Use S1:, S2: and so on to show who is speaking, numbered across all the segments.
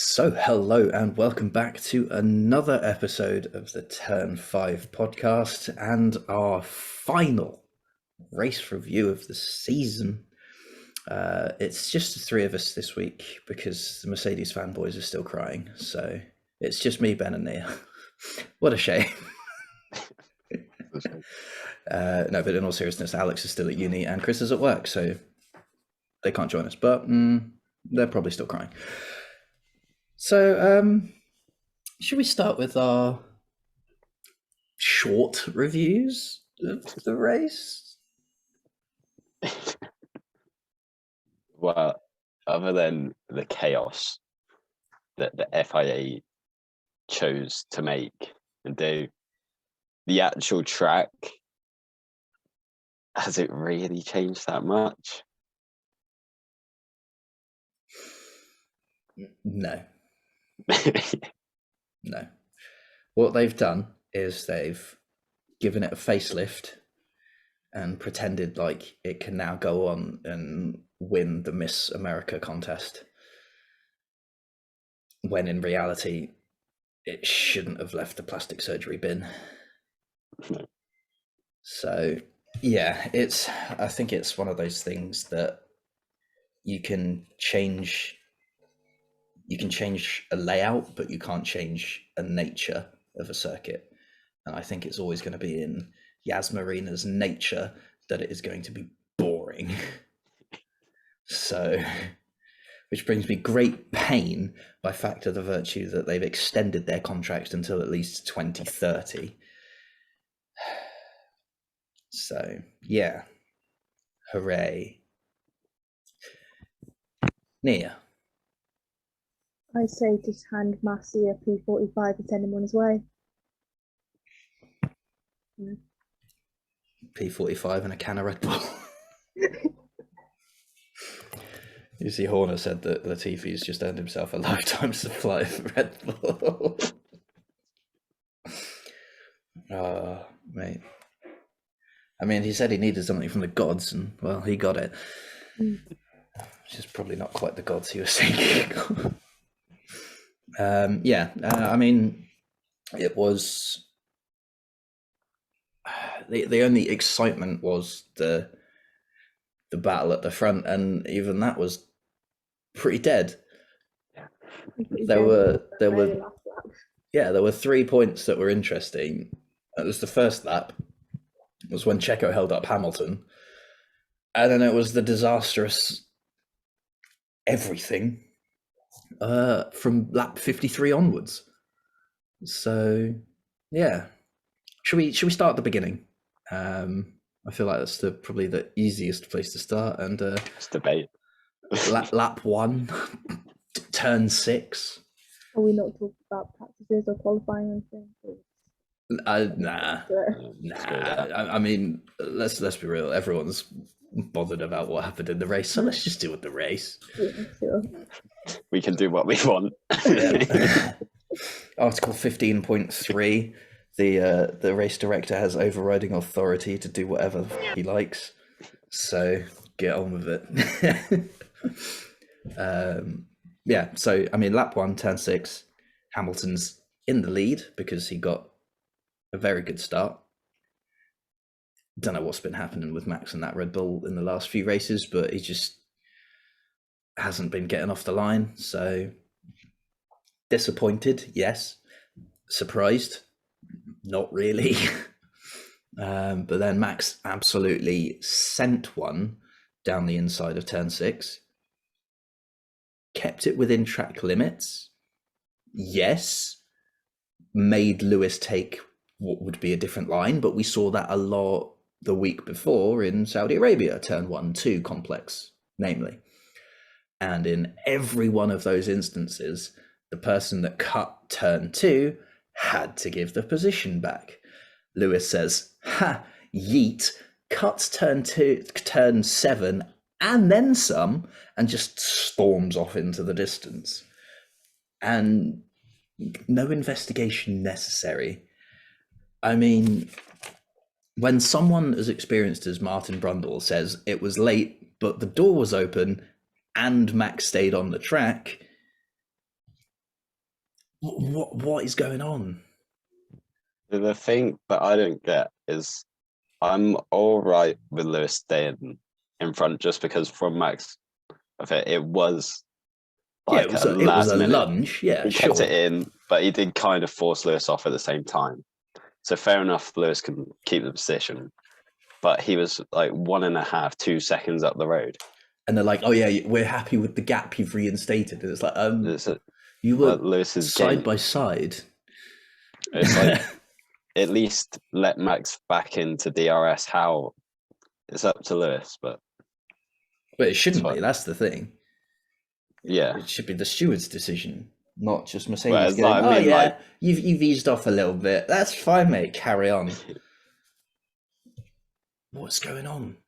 S1: So, hello and welcome back to another episode of the Turn 5 podcast and our final race review of the season. It's just the three of us this week because the Mercedes fanboys are still crying. So, it's just me, Ben, and Nia. What a shame. No, but in all seriousness, Alex is still at uni and Chris is at work, so they can't join us, but they're probably still crying. So, should we start with our short reviews of the race?
S2: Well, other than the chaos that the FIA chose to make and do, the actual track, has it really changed that much?
S1: No. No. What they've done is they've given it a facelift and pretended like it can now go on and win the Miss America contest, when in reality it shouldn't have left the plastic surgery bin.
S2: No.
S1: So yeah, I think it's one of those things that you can change a layout, but you can't change a nature of a circuit. And I think it's always going to be in Yas Marina's nature that it is going to be boring. So, which brings me great pain by fact of the virtue that they've extended their contract until at least 2030. So, yeah. Hooray. Nia.
S3: I say just hand Massey a P45 and send him on his way. Yeah.
S1: P45 and a can of Red Bull. You see, Horner said that Latifi's just earned himself a lifetime supply of Red Bull. Oh, mate. I mean, he said he needed something from the gods, and, well, he got it. Which is probably not quite the gods he was thinking. I mean, it was... The only excitement was the battle at the front, and even that was pretty dead. There were 3 points that were interesting. It was the first lap, was when Checo held up Hamilton, and then it was the disastrous everything from lap 53 onwards. So yeah, should we start at the beginning? I feel like that's probably the easiest place to start. And
S2: It's debate.
S1: lap 1, turn 6.
S3: Are we not talking about practices or qualifying or anything?
S1: Nah. I mean, let's be real. Everyone's bothered about what happened in the race, so let's just do it the race.
S3: Yeah, sure.
S2: We can do what we want.
S1: Article 15.3. The race director has overriding authority to do whatever he likes. So get on with it. So I mean, lap 1, turn 6, Hamilton's in the lead because he got a very good start. Don't know what's been happening with Max and that Red Bull in the last few races, but he just hasn't been getting off the line. So disappointed, yes. Surprised, not really. But then Max absolutely sent one down the inside of turn 6. Kept it within track limits. Yes. Made Lewis take what would be a different line, but we saw that a lot the week before in Saudi Arabia, turn 1, 2 complex, namely. And in every one of those instances, the person that cut turn 2 had to give the position back. Lewis says, yeet, cuts turn 7 and then some, and just storms off into the distance. And no investigation necessary. I mean, when someone as experienced as Martin Brundle says it was late, but the door was open and Max stayed on the track, What is going on?
S2: The thing that I don't get is I'm all right with Lewis staying in front just because from Max, it was
S1: Yeah,
S2: like a
S1: it was
S2: last
S1: a
S2: minute.
S1: lunge. Yeah,
S2: He
S1: sure.
S2: kept it in, but he did kind of force Lewis off at the same time. So fair enough, Lewis can keep the position, but he was like 1.5, 2 seconds up the road.
S1: And they're like, "Oh yeah, we're happy with the gap you've reinstated." And it's like, you were
S2: Lewis's
S1: side
S2: game.
S1: by side.
S2: It's like at least let Max back into DRS. How it's up to Lewis, but
S1: it shouldn't be. That's the thing.
S2: Yeah,
S1: It should be the steward's decision, not just Mercedes
S2: Whereas,
S1: going,
S2: like, I
S1: "Oh
S2: mean,
S1: yeah,
S2: like,
S1: you've eased off a little bit. That's fine, mate. Carry on." What's going on?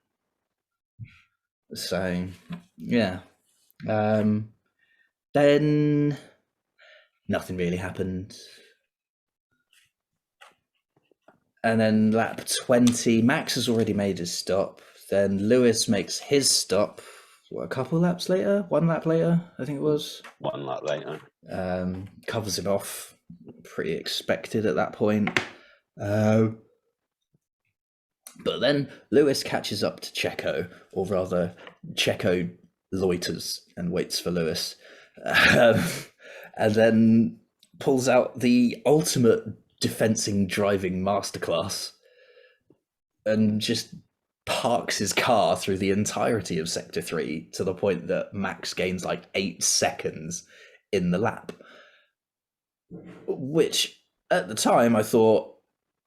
S1: So, yeah. Then nothing really happened. And then lap 20, Max has already made his stop. Then Lewis makes his stop. What, a couple laps later? 1 lap later, I think it was.
S2: 1 lap later.
S1: Covers him off. Pretty expected at that point. But then Lewis catches up to Checo, or rather, Checo loiters and waits for Lewis. And then pulls out the ultimate defensing driving masterclass and just parks his car through the entirety of Sector 3 to the point that Max gains like 8 seconds in the lap. Which, at the time, I thought,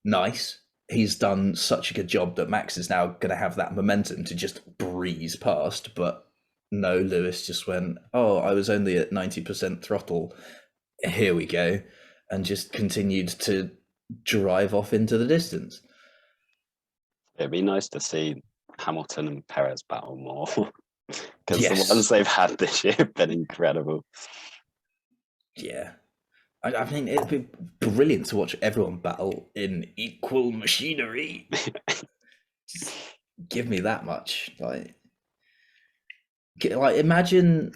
S1: nice. He's done such a good job that Max is now going to have that momentum to just breeze past. But no, Lewis just went, "Oh, I was only at 90% throttle. Here we go." And just continued to drive off into the distance.
S2: It'd be nice to see Hamilton and Perez battle more. Because
S1: Yes.
S2: the ones they've had this year have been incredible.
S1: Yeah. I mean, it'd be brilliant to watch everyone battle in equal machinery. Just give me that much. Like imagine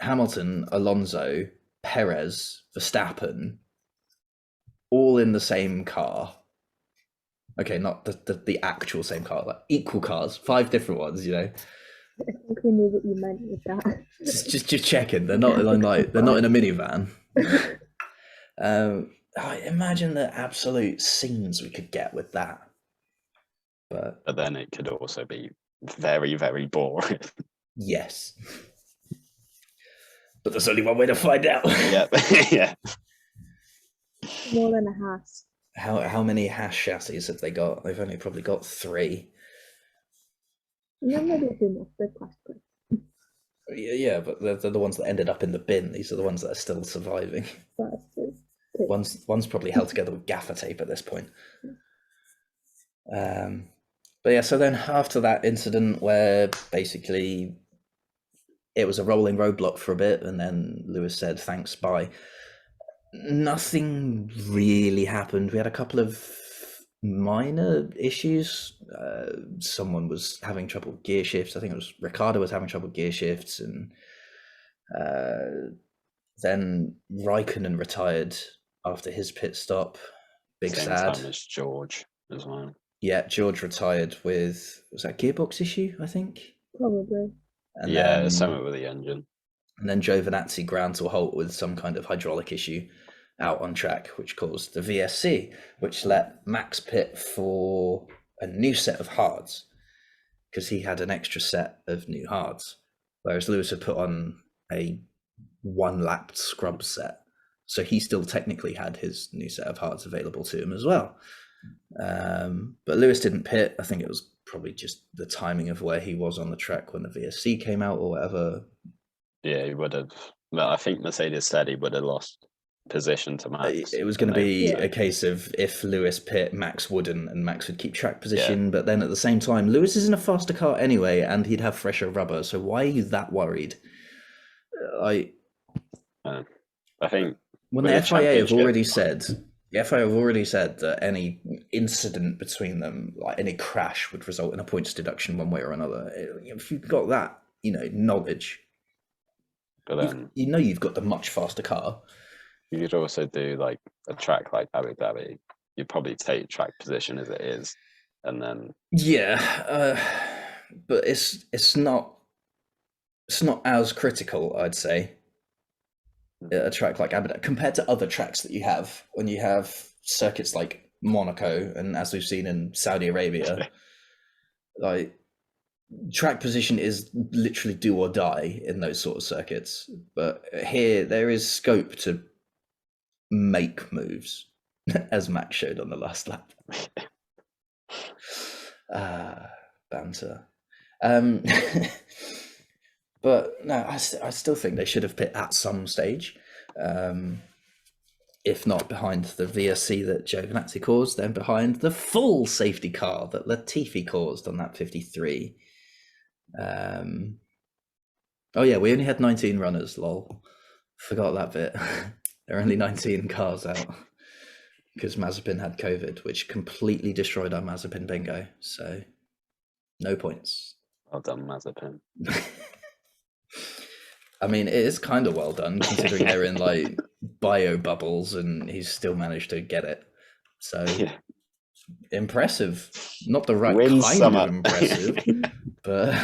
S1: Hamilton, Alonso, Perez, Verstappen, all in the same car. Okay, not the actual same car, like equal cars, 5 different ones. You know.
S3: I think we knew what you meant with that.
S1: Just checking. They're not they're not in a minivan. Imagine the absolute scenes we could get with that. But
S2: then it could also be very, very boring.
S1: Yes. But there's only one way to find out.
S2: Yeah. Yeah.
S3: More than a Haas.
S1: How many Haas chassis have they got? They've only probably got 3.
S3: And then maybe a few more big plastic.
S1: Yeah, but they're the ones that ended up in the bin. These are the ones that are still surviving.
S3: That's true.
S1: One's probably held together with gaffer tape at this point. But yeah, so then after that incident where basically it was a rolling roadblock for a bit, and then Lewis said, "Thanks, bye." Nothing really happened. We had a couple of minor issues. Someone was having trouble with gear shifts. I think it was Ricciardo was having trouble with gear shifts, and then Raikkonen retired after his pit stop. Big
S2: Same
S1: sad.
S2: time as George as well.
S1: Yeah, George retired with, was that a gearbox issue, I think?
S3: Probably.
S1: And
S2: yeah,
S1: then,
S2: something with the engine.
S1: And then Giovinazzi ground to a halt with some kind of hydraulic issue out on track, which caused the VSC, which let Max pit for a new set of hards because he had an extra set of new hards, whereas Lewis had put on a 1-lapped scrub set. So he still technically had his new set of hards available to him as well. But Lewis didn't pit. I think it was probably just the timing of where he was on the track when the VSC came out or whatever.
S2: Yeah, he would have. Well, I think Mercedes said he would have lost position to Max.
S1: It was going to be a case of if Lewis pit, Max wouldn't, and Max would keep track position. Yeah. But then at the same time, Lewis is in a faster car anyway, and he'd have fresher rubber. So why are you that worried?
S2: I think
S1: when the FIA have already said. The FIA have already said that any incident between them, like any crash, would result in a points deduction one way or another. If you've got that, knowledge,
S2: but then,
S1: you've got the much faster car.
S2: You could also do like a track like Abu Dhabi. You'd probably take track position as it is, and then
S1: but it's not as critical, I'd say, a track like Abu Dhabi compared to other tracks that you have when you have circuits like Monaco and, as we've seen in Saudi Arabia, like track position is literally do or die in those sort of circuits. But here there is scope to make moves, as Max showed on the last lap. Banter. But no, I still think they should have pit at some stage. If not behind the VSC that Giovinazzi caused, then behind the full safety car that Latifi caused on that 53. Oh yeah, we only had 19 runners, lol. Forgot that bit. There are only 19 cars out because Mazepin had COVID, which completely destroyed our Mazepin bingo. So no points.
S2: Well done, Mazepin.
S1: I mean, it is kind of well done considering they're in like bio bubbles and he's still managed to get it. So impressive. Not the right kind of impressive, but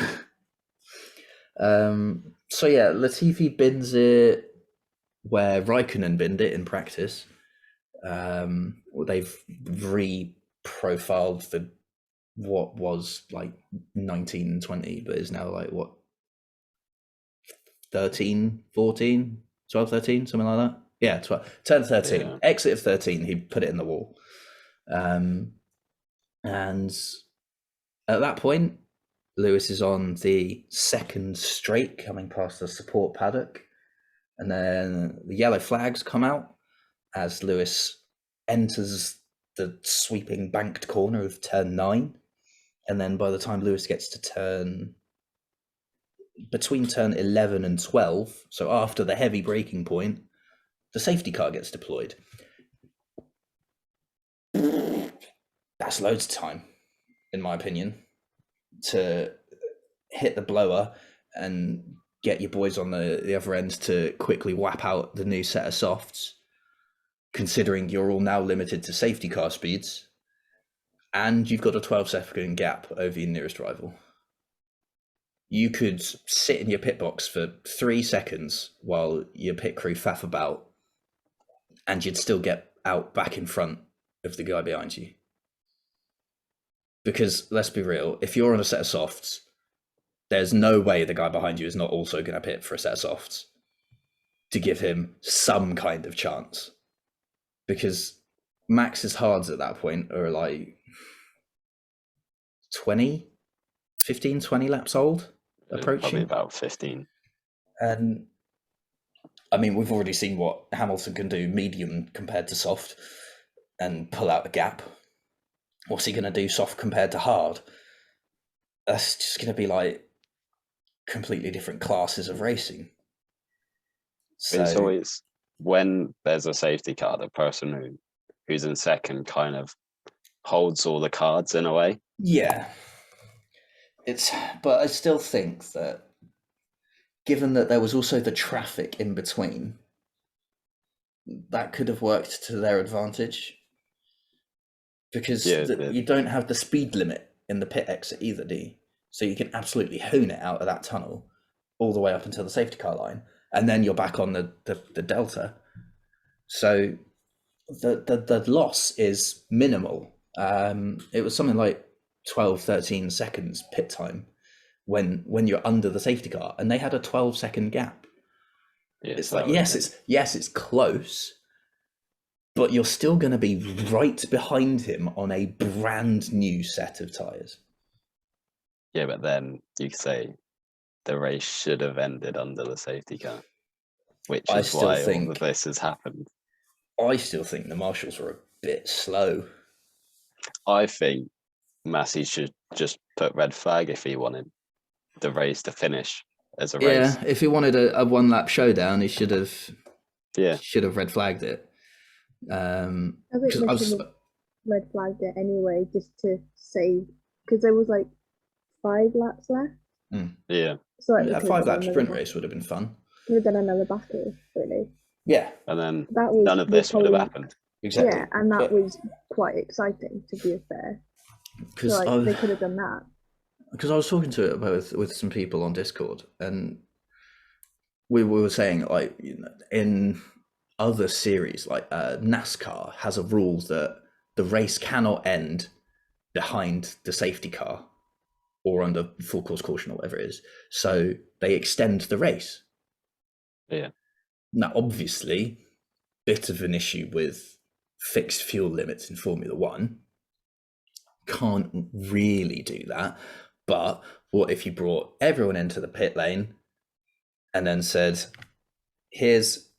S1: so yeah, Latifi bins it where Raikkonen binned it in practice. They've re-profiled the what was like 19 and 20, but is now like what 13, 14, 12, 13, something like that. Yeah, 12, turn 13. Yeah. Exit of 13, he put it in the wall. And at that point, Lewis is on the second straight coming past the support paddock. And then the yellow flags come out as Lewis enters the sweeping banked corner of turn 9. And then by the time Lewis gets to between turn 11 and 12, so after the heavy braking point, the safety car gets deployed. That's loads of time, in my opinion, to hit the blower and get your boys on the other end to quickly whap out the new set of softs, considering you're all now limited to safety car speeds, and you've got a 12-second gap over your nearest rival. You could sit in your pit box for 3 seconds while your pit crew faff about, and you'd still get out back in front of the guy behind you. Because let's be real, if you're on a set of softs, there's no way the guy behind you is not also going to pit for a set of softs to give him some kind of chance. Because Max's hards at that point are like 15, 20 laps old, approaching.
S2: Probably about 15.
S1: And I mean, we've already seen what Hamilton can do medium compared to soft and pull out a gap. What's he going to do soft compared to hard? That's just going to be like completely different classes of racing. So
S2: it's always, when there's a safety car, the person who's in second kind of holds all the cards in a way.
S1: Yeah. But I still think that given that there was also the traffic in between, that could have worked to their advantage. Because you don't have the speed limit in the pit exit either, do you? So you can absolutely hone it out of that tunnel all the way up until the safety car line. And then you're back on the delta. So the loss is minimal. It was something like 12, 13 seconds pit time when you're under the safety car. And they had a 12-second gap. Yeah, it's like, yes, it's close, but you're still going to be right behind him on a brand new set of tyres.
S2: Yeah, but then you could say the race should have ended under the safety car, which is why all of this has happened.
S1: I still think the marshals were a bit slow.
S2: I think Massey should just put red flag if he wanted the race to finish as a race.
S1: Yeah, if he wanted a one-lap showdown, he should have red flagged it.
S3: I think they should have red flagged it anyway, just to say, because there was like 5 laps left.
S1: Mm.
S2: Yeah.
S1: So a 5-lap sprint race would have been fun.
S3: Could have done another battle, really.
S1: Yeah.
S2: And then
S3: That was
S2: none of
S3: the
S2: this would have
S3: whole-
S2: happened.
S1: Exactly.
S3: Yeah, and that was quite exciting, to be fair.
S1: Because
S3: So, they could have done that.
S1: Because I was talking to it about with some people on Discord, and we were saying, like, you know, in other series, like NASCAR has a rule that the race cannot end behind the safety car or under full course caution or whatever it is. So they extend the race.
S2: Yeah.
S1: Now, obviously, bit of an issue with fixed fuel limits in Formula One. Can't really do that. But what if you brought everyone into the pit lane and then said, here's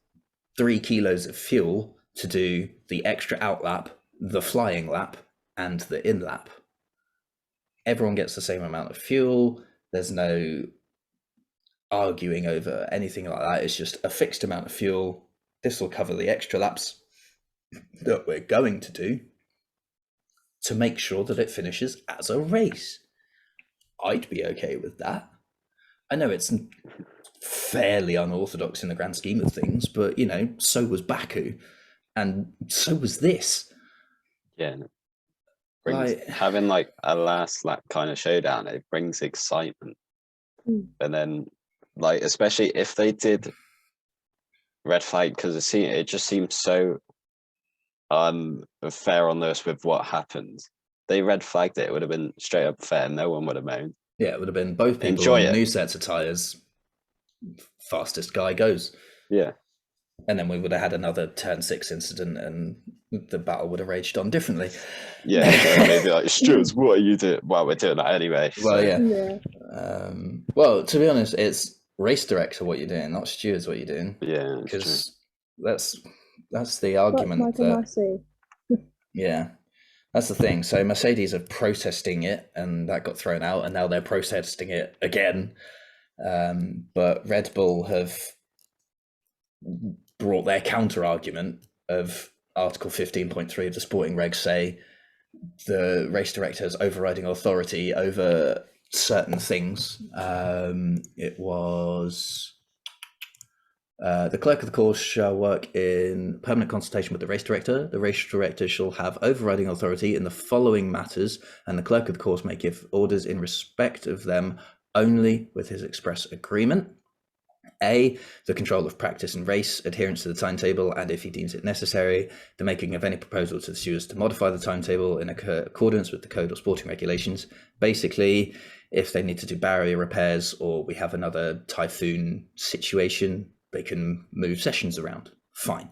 S1: 3 kilos of fuel to do the extra out lap, the flying lap, and the in lap. Everyone gets the same amount of fuel. There's no arguing over anything like that. It's just a fixed amount of fuel. This will cover the extra laps that we're going to do to make sure that it finishes as a race. I'd be okay with that. I know it's fairly unorthodox in the grand scheme of things, but, you know, so was Baku, and so was this.
S2: Yeah. Having like a last lap kind of showdown, it brings excitement. And then, like, especially if they did red flag, because it just seems so unfair on this with what happened. They red flagged it, it would have been straight up fair. No one would have moaned.
S1: Yeah, it would have been both people
S2: Enjoy
S1: on
S2: it.
S1: new sets of tyres. Fastest guy goes.
S2: Yeah.
S1: And then we would have had another turn 6 incident and the battle would have raged on differently.
S2: Yeah, so maybe like, Stuart, what are you doing? Well, we're doing that anyway.
S1: Well,
S2: so.
S1: yeah. Well, to be honest, it's race director what you're doing, not stewards what you're doing.
S2: Yeah,
S1: because that's the argument.
S3: Michael Massey.
S1: Yeah, that's the thing. So Mercedes are protesting it, and that got thrown out, and now they're protesting it again. But Red Bull have brought their counter argument of Article 15.3 of the sporting regs say the race director has overriding authority over certain things. It was the clerk of the course shall work in permanent consultation with the race director. The race director shall have overriding authority in the following matters, and the clerk of the course may give orders in respect of them only with his express agreement. A, the control of practice and race, adherence to the timetable, and if he deems it necessary, the making of any proposal to the stewards to modify the timetable in accordance with the code or sporting regulations. Basically, if they need to do barrier repairs or we have another typhoon situation, they can move sessions around. Fine.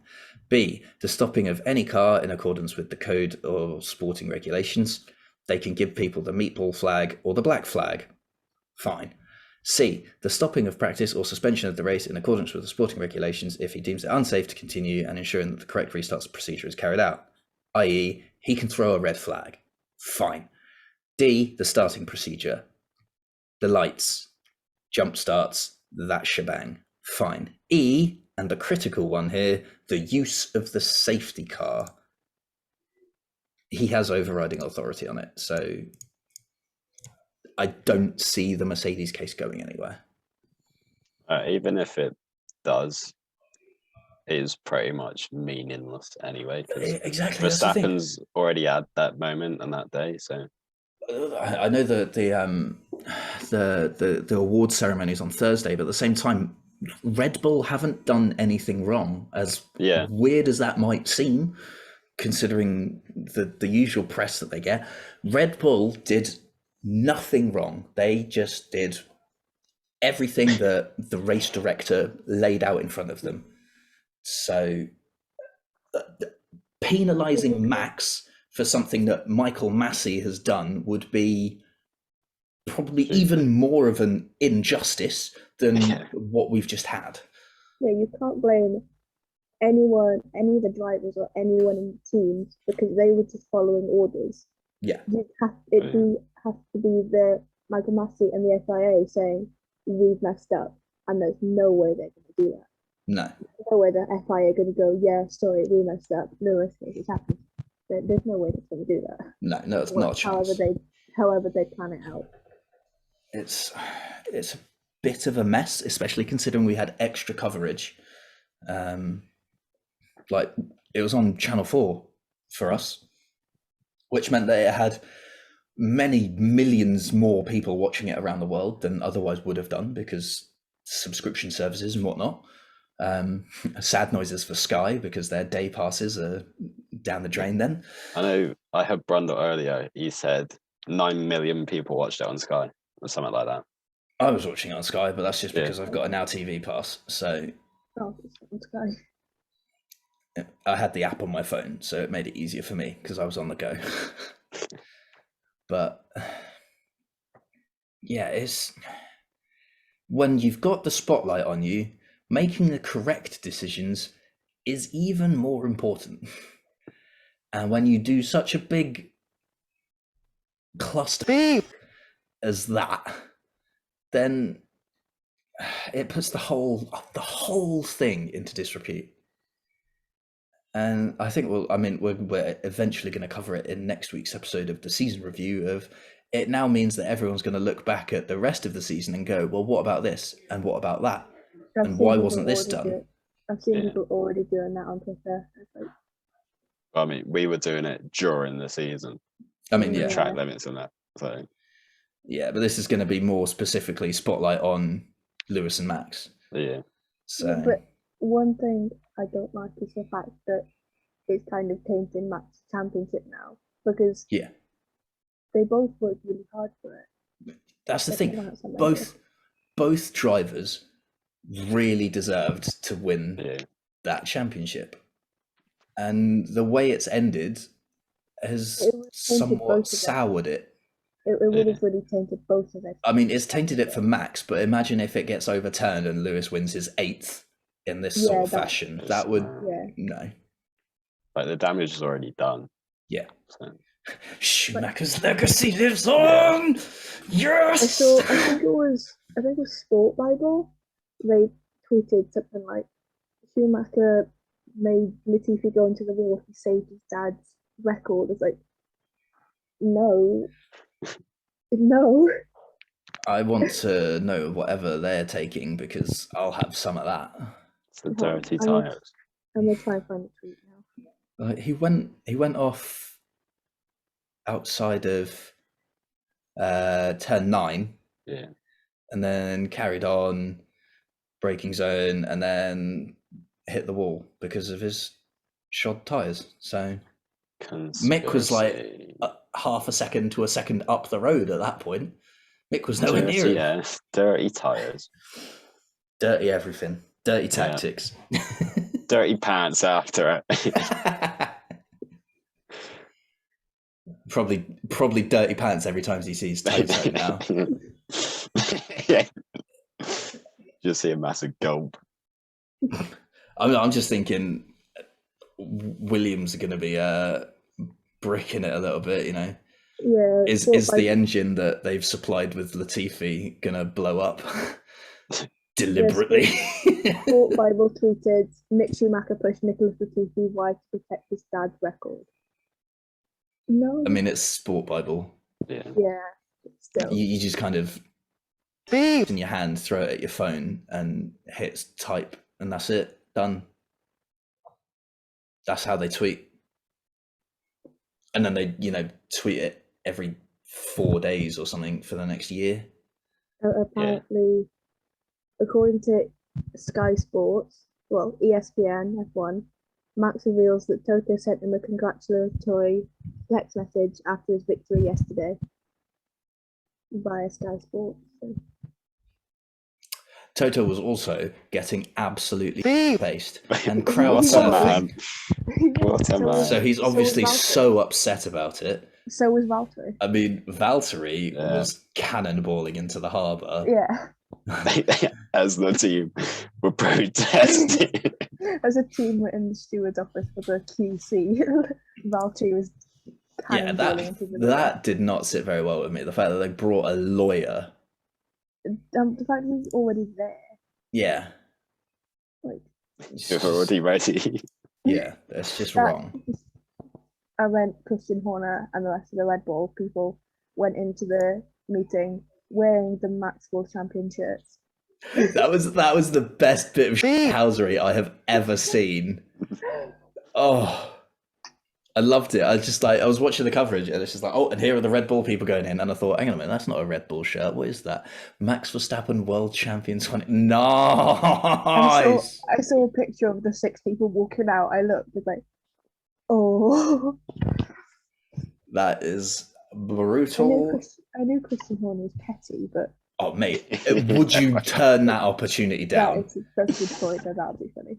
S1: B, the stopping of any car in accordance with the code or sporting regulations. They can give people the meatball flag or the black flag. Fine. C, the stopping of practice or suspension of the race in accordance with the sporting regulations if he deems it unsafe to continue and ensuring that the correct restart procedure is carried out, i.e. he can throw a red flag. Fine. D, the starting procedure. The lights, jump starts, that shebang. Fine. E, and the critical one here, the use of the safety car. He has overriding authority on it, so I don't see the Mercedes case going anywhere.
S2: Even if it does, it is pretty much meaningless anyway.
S1: Exactly.
S2: Verstappen's already had that moment and that day, so.
S1: I know that the award ceremony is on Thursday, but at the same time, Red Bull haven't done anything wrong. As weird as that might seem, considering the usual press that they get, Red Bull did nothing wrong. They just did everything that the race director laid out in front of them. So penalizing Max for something that Michael Massey has done would be probably even more of an injustice than what we've just had.
S3: Yeah, you can't blame anyone, any of the drivers or anyone in the teams because they were just following orders.
S1: Yeah.
S3: It has to be the Michael Massey and the FIA saying we've messed up, and there's no way they're going to do that.
S1: No.
S3: There's no way the FIA are going to go, yeah, sorry, we messed up. No, it's happened. There's no way they're going to do that.
S1: No, it's not a chance.
S3: However they plan it out.
S1: It's a bit of a mess, especially considering we had extra coverage. Like, it was on Channel 4 for us, which meant that it had many millions more people watching it around the world than otherwise would have done, because subscription services and whatnot. Sad noises for Sky, because their day passes are down the drain then.
S2: I know I heard Brundle earlier, he said 9 million people watched it on Sky or something like that.
S1: I was watching it on Sky, but that's just because I've got a Now TV pass, so
S3: it's on Sky.
S1: I had the app on my phone, so it made it easier for me because I was on the go. But yeah, it's when you've got the spotlight on you, making the correct decisions is even more important. And when you do such a big cluster as that, then it puts the whole thing into disrepute. And I think we're eventually going to cover it in next week's episode of the season review. Of it now means that everyone's going to look back at the rest of the season and go, well, what about this and what about that, and why wasn't this done?
S3: I've seen people already doing that on Twitter.
S2: I mean, we were doing it during the season.
S1: I mean, yeah,
S2: track limits and that. So
S1: yeah, but this is going to be more specifically spotlight on Lewis and Max.
S2: Yeah.
S1: So,
S3: but one thing I don't like is the fact that it's kind of tainting Max championship now, because they both worked really hard for it.
S1: That's the thing. Both drivers really deserved to win that championship, and the way it's ended has somewhat soured it.
S3: It would have really tainted both of it.
S1: I mean, it's tainted it for Max, but imagine if it gets overturned and Lewis wins his 8th in this sort of fashion. That would no.
S2: Like, the damage is already done.
S1: Yeah. So. Schumacher's legacy lives on. Yes.
S3: I think it was Sport Bible. They tweeted something like, Schumacher made Latifi go into the wall to save his dad's record. It's like, no.
S1: I want to know whatever they're taking, because I'll have some of that.
S2: It's the dirty tires.
S3: I'm gonna try and find the tweet now.
S1: He went off outside of turn 9, and then carried on braking zone, and then hit the wall because of his shod tires. So Mick was like half a second to a second up the road at that point. Mick was nowhere near it.
S2: Yeah, dirty tires.
S1: Dirty everything. Dirty tactics.
S2: Dirty pants after it.
S1: Probably dirty pants every time he sees Toto now.
S2: Yeah. Just see a massive gulp.
S1: I'm just thinking Williams are going to be bricking it a little bit, you know.
S3: Yeah.
S1: Is the engine that they've supplied with Latifi going to blow up deliberately?
S3: Sport Bible tweeted, Mick Schumacher pushed Nicholas Latifi wide to protect his dad's record. No.
S1: I mean, it's Sport Bible.
S3: Yeah. Still.
S1: You just kind of in your hand, throw it at your phone, and hit type, and that's it. Done. That's how they tweet. And then they, tweet it every 4 days or something for the next year.
S3: Apparently, according to Sky Sports, ESPN F1, Max reveals that Toto sent him a congratulatory text message after his victory yesterday via Sky Sports. So.
S1: Toto was also getting absolutely faced and crowd
S2: What
S1: surfing.
S2: a man.
S1: So he's obviously so upset about it.
S3: So was Valtteri.
S1: I mean, Valtteri was cannonballing into the harbour.
S3: Yeah.
S2: As the team were protesting.
S3: As a team were in the steward's office for the QC, Valtteri was cannonballing into the
S1: that did not sit very well with me. The fact that they brought a lawyer.
S3: The fact that he's already there.
S1: Yeah.
S3: Like,
S2: you're already ready.
S1: Yeah, that's just wrong.
S3: I went Christian Horner and the rest of the Red Bull people went into the meeting wearing the Max World Champion shirts.
S1: That was the best bit of housery I have ever seen. Oh, I loved it. I was watching the coverage and it's just like, oh, and here are the Red Bull people going in. And I thought, hang on a minute, that's not a Red Bull shirt. What is that? Max Verstappen, world champion 20. Nice.
S3: I saw a picture of the 6 people walking out. I looked, it's like, oh.
S1: That is brutal.
S3: I knew Christian Horner was petty, but.
S1: Oh, mate, would you turn that opportunity down?
S3: That's a good point. That would be funny.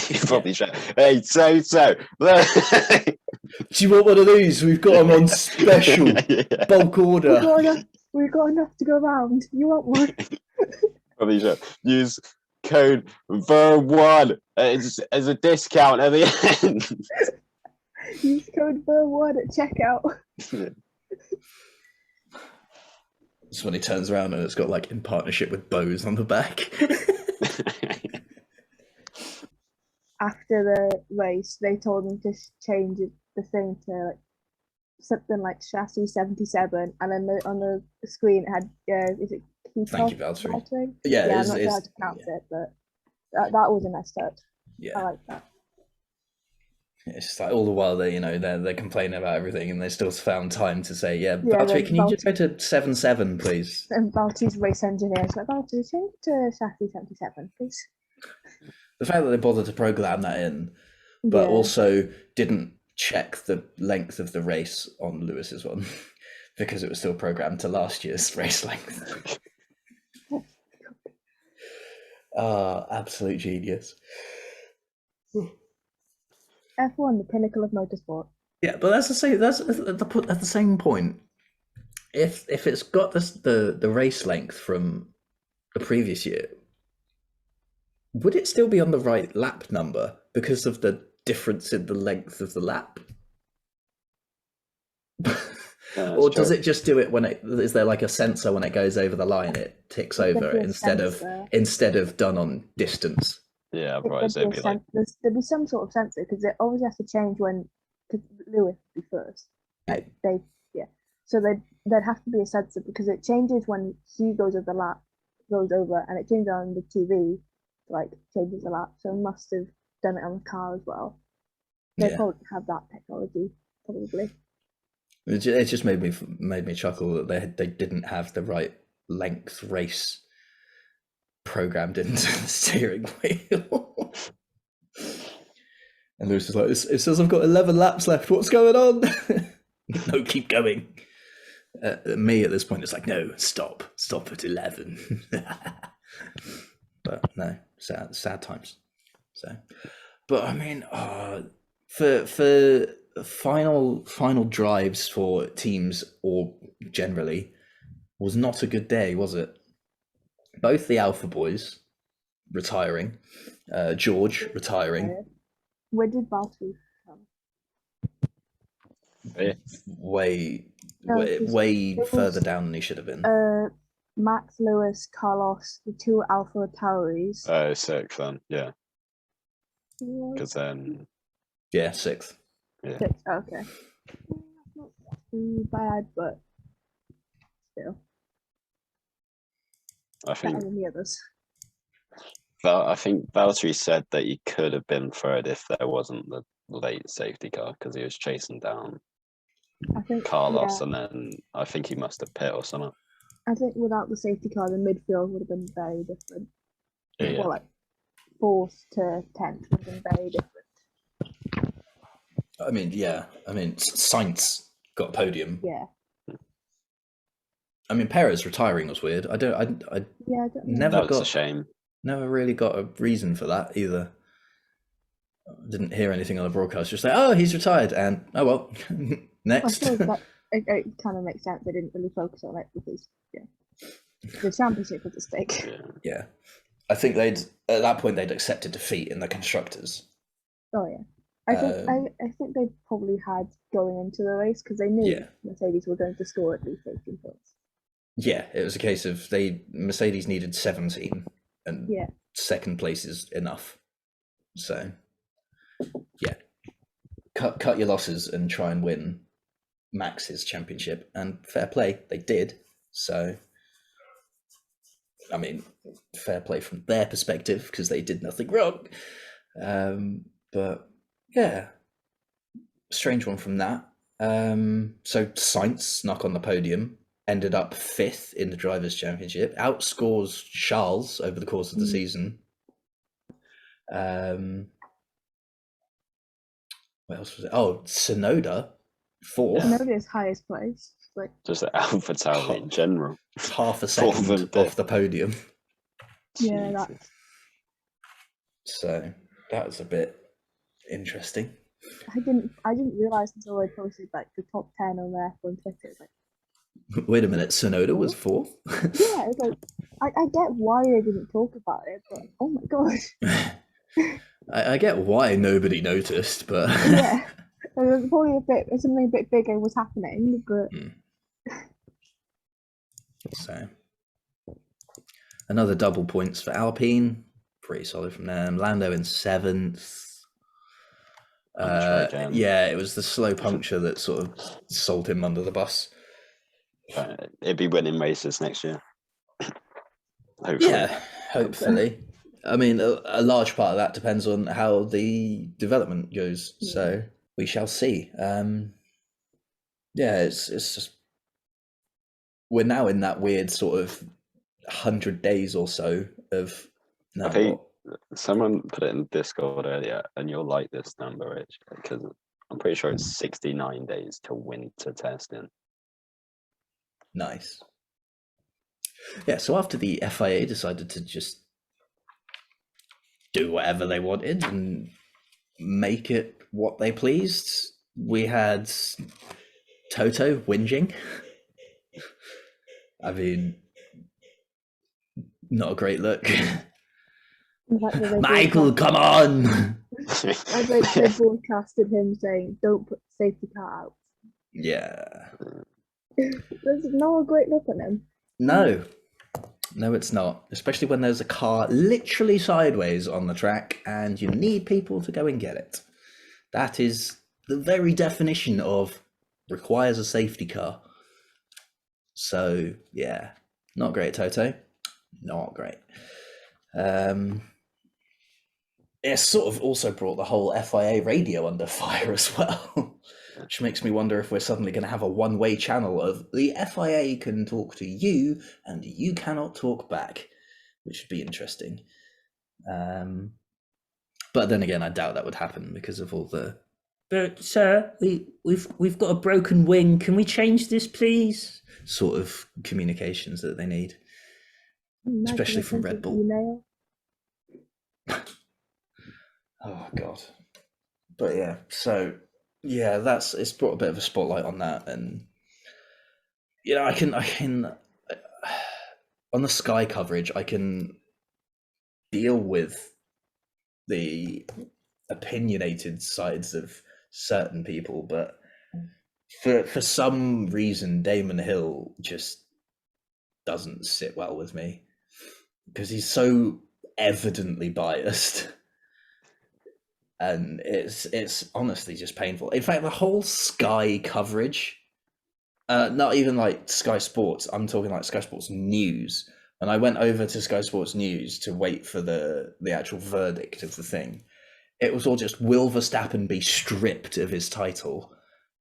S2: You probably should. Hey, so.
S1: Do you want one of these? We've got them on special bulk order.
S3: We've got enough to go around. You want one?
S2: Probably should use code VER1 as a discount at the end.
S3: Use code VER1 at checkout.
S1: It's when he turns around and it's got like in partnership with Bose on the back.
S3: After the race, they told him to change the thing to like something like chassis 77, and then on the screen it had is it
S1: Thank you, Valtteri.
S3: Yeah, I'm not sure how to pronounce it, but that was a nice touch.
S1: Yeah,
S3: I like that.
S1: It's just like all the while they're complaining about everything, and they still found time to say, Valtteri, can you just go to 7.7, please?
S3: And Valtteri's race engineer is like, Valtteri, change to chassis 77, please.
S1: The fact that they bothered to program that in, but also didn't check the length of the race on Lewis's one because it was still programmed to last year's race length. Absolute genius.
S3: F1, the pinnacle of motorsport.
S1: Yeah, but that's at the same point. If it's got the race length from the previous year, would it still be on the right lap number because of the difference in the length of the lap? Or does it just do it when is there like a sensor when it goes over the line, it ticks over instead of done on distance?
S2: Yeah, probably.
S3: There'd be some sort of sensor because it always has to change when Lewis would be first. Like so there'd have to be a sensor because it changes when he goes over the lap, and it changes on the TV. Like changes a lap, so it must have done it on the car as well. They probably have that technology, probably.
S1: It just made me chuckle that they didn't have the right length race programmed into the steering wheel. And Lewis is like, it says I've got 11 laps left. What's going on? No, keep going. Me at this point is like, no, stop at 11. But no, sad times. So, but I mean, for final drives for teams or generally was not a good day, was it? Both the Alpha boys retiring, George retiring.
S3: Where did Valtteri come?
S1: Way further down than he should have been.
S3: Max, Lewis, Carlos, the 2 Alpha Tauris.
S2: Oh, 6th then, yeah. Because then...
S1: Yeah, 6th.
S2: Yeah.
S3: 6th, okay. Not too bad, but still.
S2: I think...
S3: Better than the others.
S2: I think Valtteri said that he could have been third if there wasn't the late safety car, because he was chasing down Carlos, and then I think he must have pit or something.
S3: I think without the safety car, the midfield would have been very different.
S2: Yeah.
S3: Well, like 4th to 10th would have been very different.
S1: I mean, Sainz got a podium.
S3: Yeah.
S1: I mean, Perez retiring was weird. I don't know.
S2: That was a shame.
S1: Never really got a reason for that either. Didn't hear anything on the broadcast. Just like, oh, he's retired, and oh well, next.
S3: I suppose it kind of makes sense. They didn't really focus on it because the championship was at stake.
S1: Yeah, I think at that point they'd accepted defeat in the constructors.
S3: Oh yeah, I think they probably had going into the race because they knew Mercedes were going to score at least 18 points.
S1: Yeah, it was a case of Mercedes needed 17, and second place is enough. So yeah, cut your losses and try and win Max's championship, and fair play, they did. So I mean, fair play from their perspective because they did nothing wrong. But Yeah, strange one from that. So Sainz snuck on the podium, ended up 5th in the Drivers' Championship, outscores Charles over the course of the season. What else was it? Oh, Tsunoda, 4th.
S3: Tsunoda's highest place. Like
S2: just AlphaTauri in general.
S1: Half a second off the podium.
S3: Yeah, that's...
S1: So that was a bit interesting.
S3: I didn't realize until I posted like the top 10 on their F1 Twitter. Like,
S1: wait a minute, Tsunoda was 4th?
S3: Yeah, it's like I get why they didn't talk about it, but oh my god.
S1: I get why nobody noticed, but
S3: yeah, there's probably something a bit bigger was happening, but
S1: so another double points for Alpine, pretty solid from them. Lando in 7th. Yeah, it was the slow puncture that sort of sold him under the bus.
S2: It'd be winning races next year. Hopefully. Yeah,
S1: hopefully. I mean, a large part of that depends on how the development goes. So we shall see. Yeah, it's just we're now in that weird sort of 100 days or so of.
S2: I think someone put it in Discord earlier, and you'll like this number, Rich, because I'm pretty sure it's 69 days to winter testing.
S1: Nice. Yeah, so after the FIA decided to just do whatever they wanted and make it what they pleased, we had Toto whinging. I mean, not a great look. Michael, come on!
S3: I think they broadcasted him saying, "Don't put the safety car out."
S1: Yeah.
S3: There's not a great look on him.
S1: No, it's not. Especially when there's a car literally sideways on the track and you need people to go and get it. That is the very definition of requires a safety car. So, yeah, not great, Toto. Not great. It sort of also brought the whole FIA radio under fire as well, which makes me wonder if we're suddenly going to have a one-way channel of the FIA can talk to you and you cannot talk back, which would be interesting. But then again, I doubt that would happen because of all the. But sir, we've got a broken wing. Can we change this, please? Sort of communications that they need, especially from Red Bull.
S3: Email.
S1: Oh God. But yeah, so yeah, it's brought a bit of a spotlight on that, and you know, I can on the Sky coverage, I can deal with the opinionated sides of certain people, but for some reason, Damon Hill just doesn't sit well with me because he's so evidently biased. And it's honestly just painful. In fact, the whole Sky coverage, not even like Sky Sports, I'm talking like Sky Sports News. And I went over to Sky Sports News to wait for the actual verdict of the thing. It was all just, will Verstappen be stripped of his title?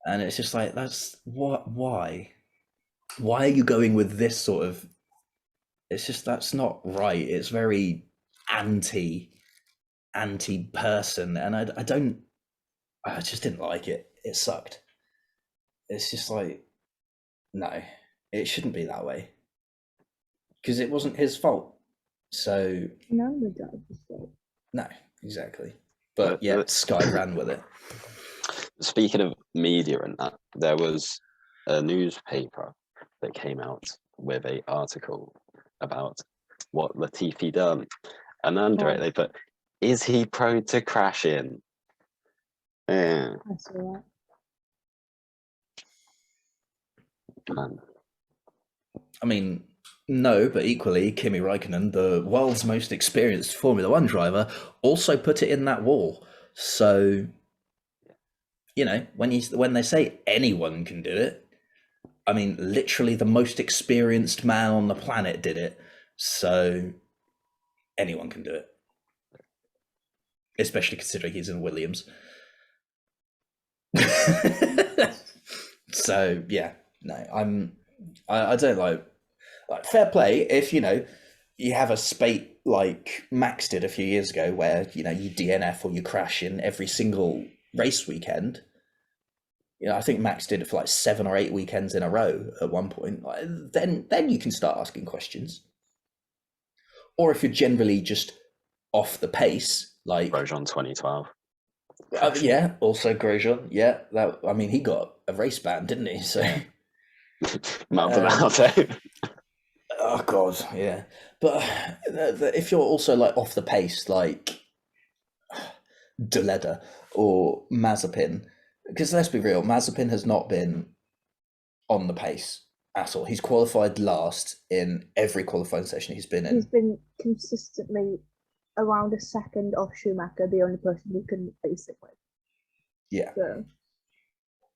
S1: And it's just like, that's what? Why? Why are you going with this sort of? It's just, that's not right. It's very anti-person, and I just didn't like it. It sucked. It's just like, no, it shouldn't be that way because it wasn't his fault. So
S3: no, the driver's fault.
S1: No, exactly. But yeah, Sky ran with it.
S2: Speaking of media and that, there was a newspaper that came out with an article about what Latifi done, and under it they put, "Is he prone to crashing?" Yeah.
S3: I saw that.
S1: I mean, no, but equally, Kimi Räikkönen, the world's most experienced Formula One driver, also put it in that wall. So, you know, when they say anyone can do it, I mean, literally the most experienced man on the planet did it. So, anyone can do it. Especially considering he's in Williams. So yeah, no, I don't like fair play if you have a spate like Max did a few years ago, where you DNF or you crash in every single race weekend. I think Max did it for like 7 or 8 weekends in a row at one point. Then you can start asking questions. Or if you're generally just off the pace, like
S2: Grosjean 2012.
S1: Yeah, also Grosjean. Yeah, he got a race ban, didn't he? So, oh god, yeah. But if you're also like off the pace, like Deleda or Mazepin, because let's be real, Mazepin has not been on the pace at all. He's qualified last in every qualifying session he's been in.
S3: He's been consistently around a second off Schumacher, the only person who can basically.
S1: Yeah.
S3: So.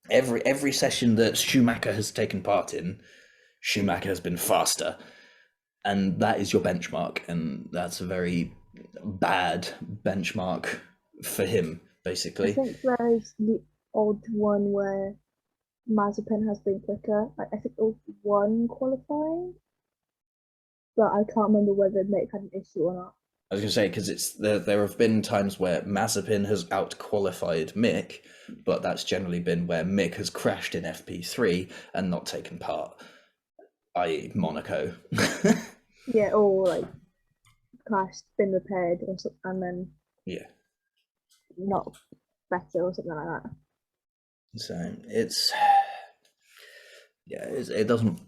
S1: Every session that Schumacher has taken part in, Schumacher has been faster. And that is your benchmark. And that's a very bad benchmark for him, basically.
S3: I think there's the odd one where Mazepin has been quicker. I think it was one qualifying, but I can't remember whether Mick had an issue or not.
S1: I was going to say, because there have been times where Mazepin has out-qualified Mick, but that's generally been where Mick has crashed in FP3 and not taken part, i.e. Monaco.
S3: Yeah, or like crashed, been repaired, or something, and then not better or something like that.
S1: So it doesn't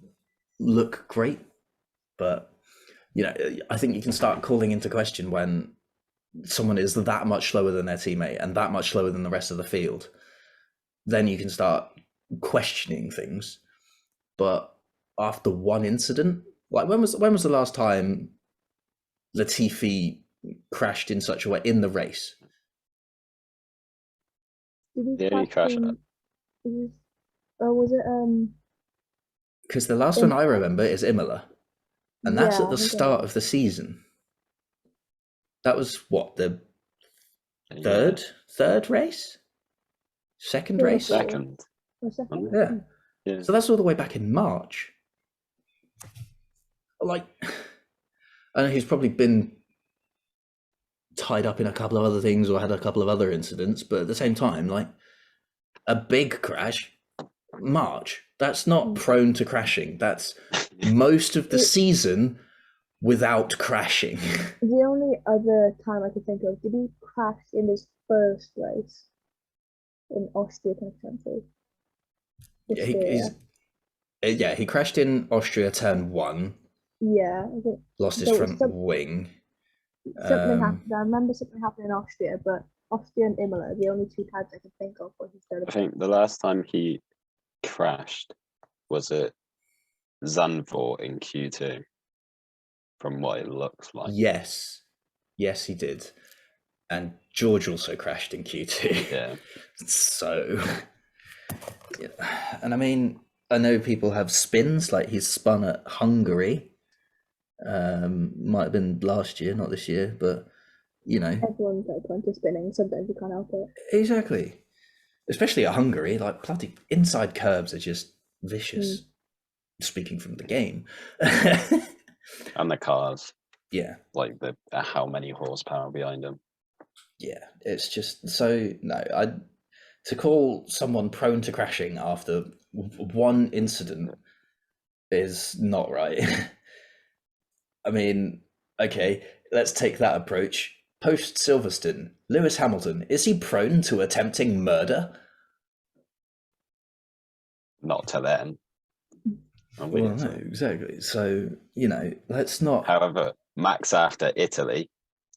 S1: look great, but I think you can start calling into question when someone is that much slower than their teammate and that much slower than the rest of the field. Then you can start questioning things. But after one incident, like when was the last time Latifi crashed in such a way in the race?
S3: Did he crash? Was it?
S1: Because the last one I remember is Imola, and that's at the start of the season. That was what, the third race, second race,
S2: second.
S1: Yeah. So that's all the way back in March. Like, I know he's probably been tied up in a couple of other things or had a couple of other incidents, but at the same time, like a big crash, March, that's not prone to crashing. That's most of the season without crashing.
S3: The only other time I could think of, did he crash in his first race in Austria 2020?
S1: He crashed in Austria turn 1.
S3: Yeah, I think
S1: lost his front wing.
S3: Something happened. I remember something happened in Austria, but Austria and Imola are the only two times I can think of where he's done it.
S2: I think the last time he crashed was at Zandvoort in Q2, from what it looks like.
S1: Yes, he did. And George also crashed in Q2.
S2: Yeah.
S1: So, and I know people have spins, like he's spun at Hungary. Might have been last year, not this year, but
S3: everyone's got plenty of spinning. Sometimes you can't help it.
S1: Exactly, especially at Hungary. Like bloody inside curbs are just vicious. Speaking from the game,
S2: and the cars, like how many horsepower behind them.
S1: Yeah, it's just so to call someone prone to crashing after one incident is not right. Okay, let's take that approach. Post Silverstone, Lewis Hamilton, is he prone to attempting murder?
S2: Not to then.
S1: Well, no, exactly. So, let's not...
S2: However, Max after Italy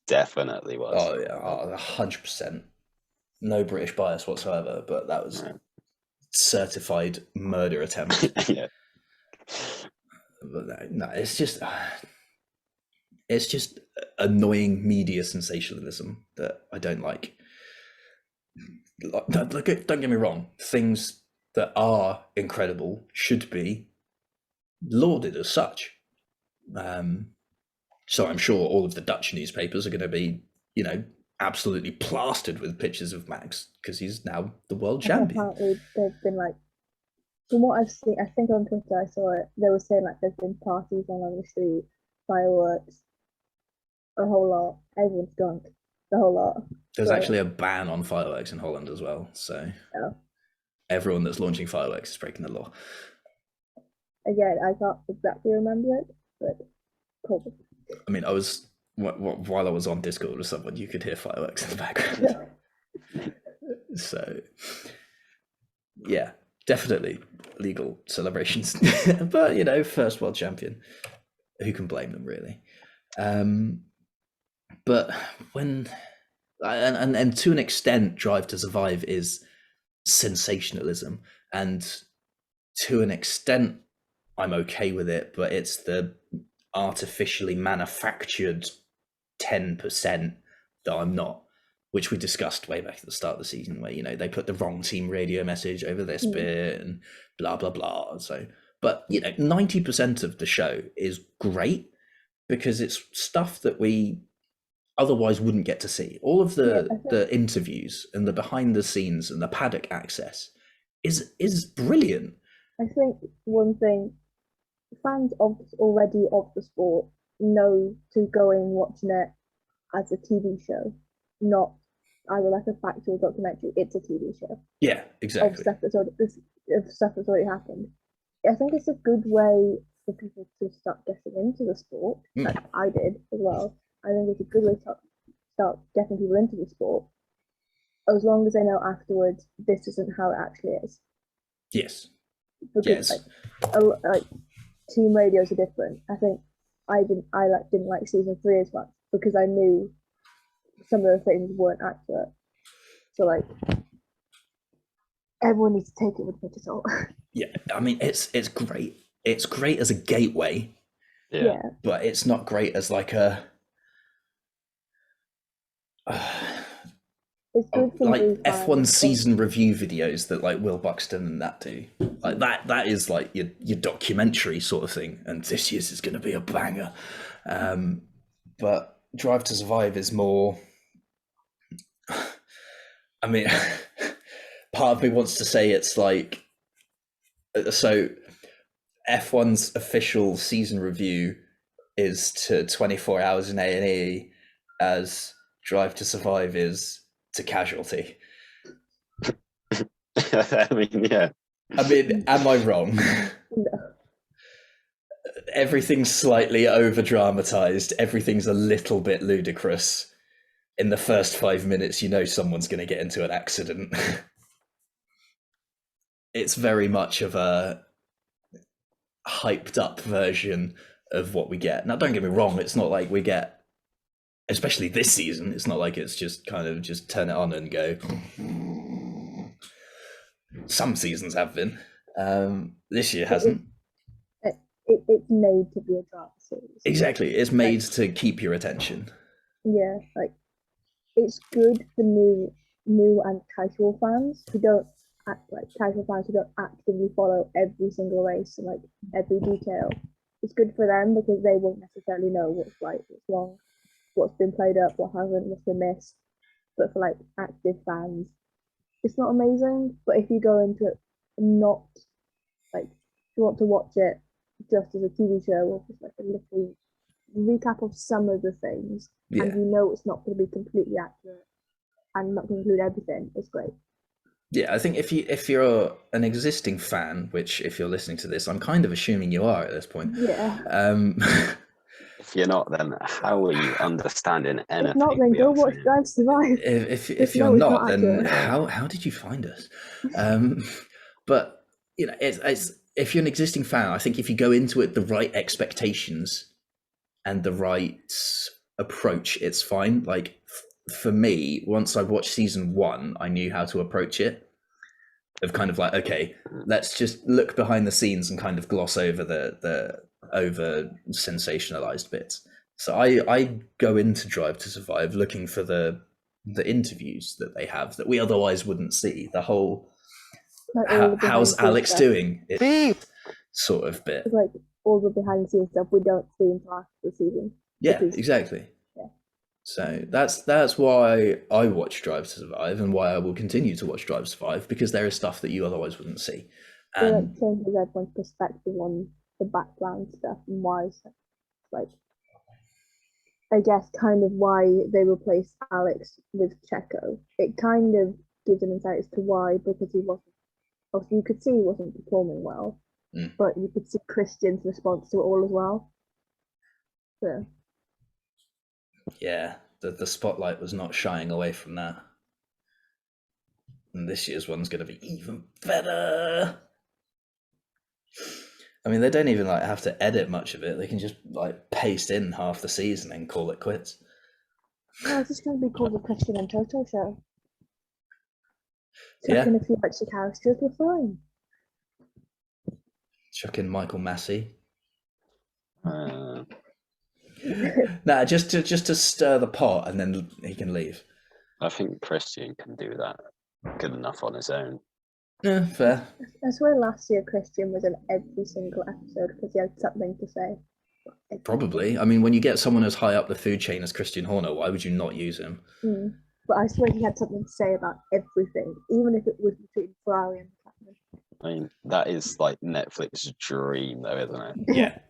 S2: definitely was.
S1: Oh, yeah, 100%. No British bias whatsoever, but that was certified murder attempt.
S2: Yeah.
S1: But no, it's just annoying media sensationalism that I don't like. Don't get me wrong. Things that are incredible should be lauded as such. So I'm sure all of the Dutch newspapers are going to be, absolutely plastered with pictures of Max because he's now the world champion.
S3: Apparently, they've been like, from what I've seen, I think on Twitter I saw it. They were saying like there's been parties on the street, fireworks, a whole lot. Everyone's drunk, the whole lot.
S1: There's actually a ban on fireworks in Holland as well. So everyone that's launching fireworks is breaking the law.
S3: Again, I can't exactly remember it, but cool.
S1: I mean, while I was on Discord with someone, you could hear fireworks in the background. So, yeah, definitely legal celebrations. But, you know, first world champion. Who can blame them, really? But when... And to an extent, Drive to Survive is sensationalism. And to an extent, I'm okay with it, but it's the artificially manufactured 10% that I'm not, which we discussed way back at the start of the season, where, you know, they put the wrong team radio message over this bit and blah blah blah. So, but you know, 90% of the show is great because it's stuff that we otherwise wouldn't get to see. All of the interviews and the behind the scenes and the paddock access is brilliant.
S3: I think one thing fans already of the sport know to go in watching it as a TV show, not either like a factual documentary. It's a TV show.
S1: Yeah, exactly.
S3: Of stuff that's already happened. I think it's a good way for people to start getting into the sport. Like I did as well. I think it's a good way to start getting people into the sport, as long as they know afterwards this isn't how it actually is.
S1: Yes.
S3: Because like team radios are different. I think I didn't like season 3 as much because I knew some of the things weren't accurate. So like everyone needs to take it with a pinch of salt.
S1: Yeah, I mean it's great. It's great as a gateway.
S3: Yeah.
S1: But it's not great as like a
S3: it's good for
S1: like F1 season review videos that like Will Buxton and that do. Like that is like your documentary sort of thing, and this year's is going to be a banger. But Drive to Survive is more. I mean, part of me wants to say it's like so. F1's official season review is to 24 hours in A&E, as Drive to Survive is to Casualty.
S2: I mean, yeah.
S1: I mean, am I wrong?
S3: No.
S1: Everything's slightly over dramatized. Everything's a little bit ludicrous. In the first 5 minutes, you know someone's going to get into an accident. It's very much of a hyped up version of what we get. Now, don't get me wrong, it's not like we get, especially this season, it's not like it's just kind of just turn it on and go. Some seasons have been. This year hasn't.
S3: It's made to be a drama series.
S1: Exactly, it's made to keep your attention.
S3: Yeah, like it's good for new and casual fans who don't actively follow every single race and like every detail. It's good for them because they won't necessarily know what's right, what's wrong, what's been played up, what hasn't, what's been missed. But for like active fans, it's not amazing. But if you go into it not like you want to watch it just as a TV show or just like a little recap of some of the things, and you know it's not going to be completely accurate and not going to include everything, it's great.
S1: Yeah, I think if you're an existing fan, which if you're listening to this, I'm kind of assuming you are at this point.
S3: Yeah.
S2: If you're not, then how are you understanding anything?
S3: If not, then go watch Drive to Survive.
S1: If you're not, then how did you find us? But you know, it's if you're an existing fan, I think if you go into it the right expectations and the right approach, it's fine. Like for me, once I watched season 1, I knew how to approach it. Of kind of like, okay, let's just look behind the scenes and kind of gloss over the over sensationalized bits. So I go into Drive to Survive looking for the interviews that they have that we otherwise wouldn't see. The whole how's Alex doing? Sort of bit.
S3: It's like all the behind the scenes stuff we don't see until after the season.
S1: Yeah, exactly.
S3: Yeah.
S1: So that's why I watch Drive to Survive and why I will continue to watch Drive to Survive, because there is stuff that you otherwise wouldn't see.
S3: So it changes everyone's perspective on the background stuff and why, like, I guess kind of why they replaced Alex with Checo. It kind of gives an insight as to why, because he wasn't, obviously you could see he wasn't performing well, but you could see Christian's response to it all as well. So.
S1: Yeah, the spotlight was not shying away from that. And this year's one's going to be even better. I mean, they don't even like have to edit much of it. They can just like paste in half the season and call it quits.
S3: No, it's just going to be called the Christian and Toto show. Chucking a few extra characters, we're fine.
S1: Chuck in Michael Massey. Nah, just to stir the pot, and then he can leave.
S2: I think Christian can do that good enough on his own.
S1: Yeah, fair.
S3: I swear last year Christian was in every single episode because he had something to say.
S1: Probably. I mean, when you get someone as high up the food chain as Christian Horner, why would you not use him?
S3: But I swear he had something to say about everything, even if it was between Ferrari and Chapman.
S2: I mean, that is like Netflix's dream, though, isn't it?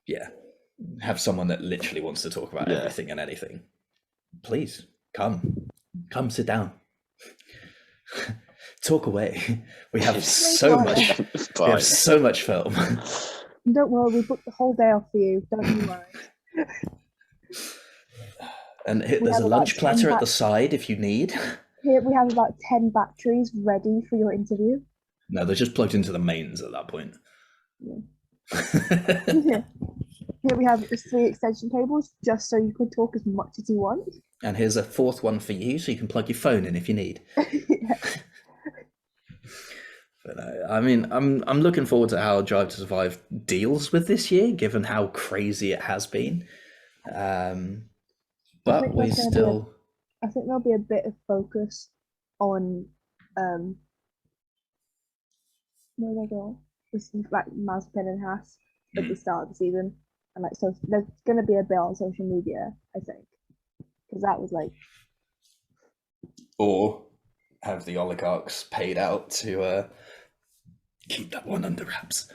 S1: Yeah. Have someone that literally wants to talk about everything and anything. Please, come sit down. Talk away. We have so much. We have so much film.
S3: Don't worry, we booked the whole day off for you. Don't you worry.
S1: And there's a lunch platter at the side if you need.
S3: Here we have about 10 batteries ready for your interview.
S1: No, they're just plugged into the mains at that point.
S3: Here we have 3 extension cables just so you can talk as much as you want.
S1: And here's a 4th one for you so you can plug your phone in if you need. But I mean, I'm looking forward to how Drive to Survive deals with this year, given how crazy it has been. But we still...
S3: I think there'll be a bit of focus on where they go. This is like Mazepin and Haas at the start of the season, and like so there's going to be a bit on social media, I think, because that was like.
S1: Or have the oligarchs paid out to keep that one under wraps.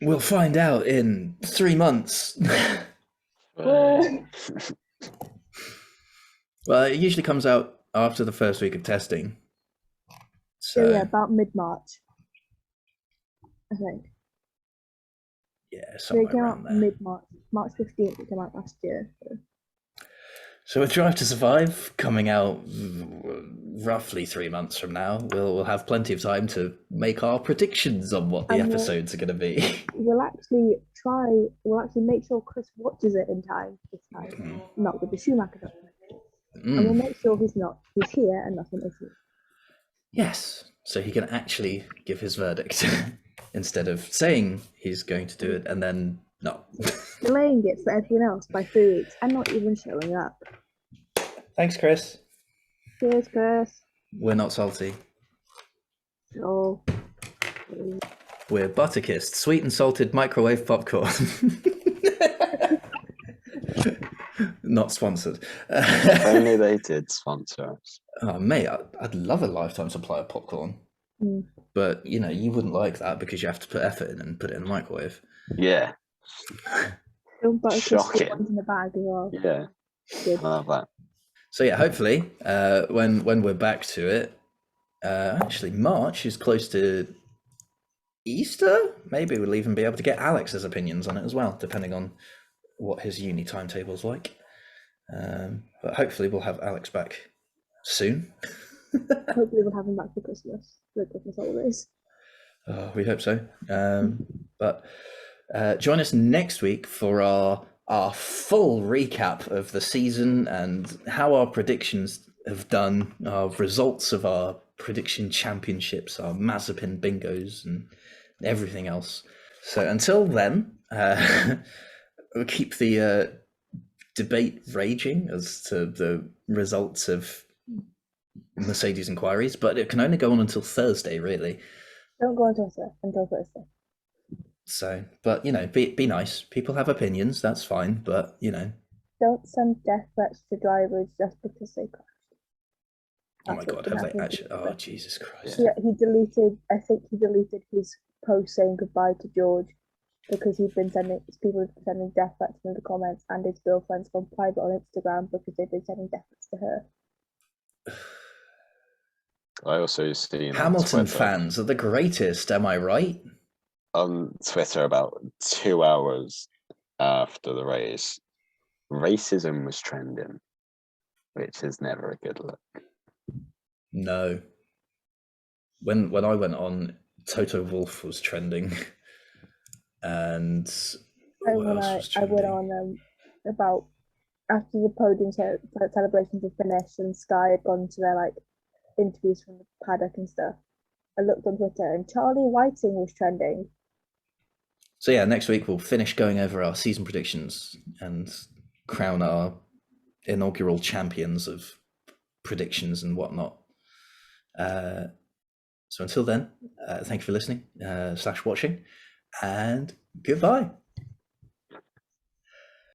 S1: We'll find out in 3 months. Well, it usually comes out after the first week of testing. So
S3: yeah, about mid-March, I think.
S1: Yeah, somewhere
S3: came
S1: around
S3: out
S1: there.
S3: mid-March, March 15th. It came out last year.
S1: So with Drive to Survive coming out roughly 3 months from now, we'll have plenty of time to make our predictions on what the episodes are going to be.
S3: We'll actually make sure Chris watches it in time this time, not with the Schumacher documentary. And we'll make sure he's here and nothing issue.
S1: Yes, so he can actually give his verdict instead of saying he's going to do it and then not.
S3: Delaying it for everyone else by 3 weeks and not even showing up.
S1: Thanks, Chris.
S3: Cheers, Chris.
S1: We're not salty.
S3: Oh.
S1: We're Butterkissed, sweet and salted microwave popcorn. Not sponsored.
S2: If only they did sponsor us.
S1: Oh, mate, I'd love a lifetime supply of popcorn. But, you wouldn't like that because you have to put effort in and put it in the microwave.
S2: Yeah.
S3: Shocking. In the bag as well.
S2: Yeah. Good. I love that.
S1: So yeah, hopefully, when we're back to it, actually March is close to Easter. Maybe we'll even be able to get Alex's opinions on it as well, depending on what his uni timetable's like. But hopefully we'll have Alex back soon.
S3: Hopefully we'll have him back for Christmas holidays.
S1: We hope so. But join us next week for our full recap of the season and how our predictions have done, our results of our prediction championships, our Mazepin bingos and everything else. So until then, we'll keep the debate raging as to the results of Mercedes inquiries, but it can only go on until Thursday, really.
S3: Don't go until Thursday.
S1: So, but be nice. People have opinions. That's fine. But
S3: don't send death threats to drivers just because they crash.
S1: Oh my God, have they actually? Oh, Jesus Christ.
S3: Yeah, he deleted, I think he deleted his post saying goodbye to George because people had been sending death threats in the comments, and his girlfriend's gone private on Instagram because they've been sending death threats to her.
S2: I also seen
S1: Hamilton fans are the greatest, am I right?
S2: On Twitter about 2 hours after the race, racism was trending, which is never a good look.
S1: No. When I went on, Toto Wolff was trending, and
S3: I went on about after the podium celebrations were finished and Sky had gone to their interviews from the paddock and stuff. I looked on Twitter and Charlie Whiting was trending.
S1: So yeah, next week we'll finish going over our season predictions and crown our inaugural champions of predictions and whatnot. So until then, thank you for listening / watching, and goodbye.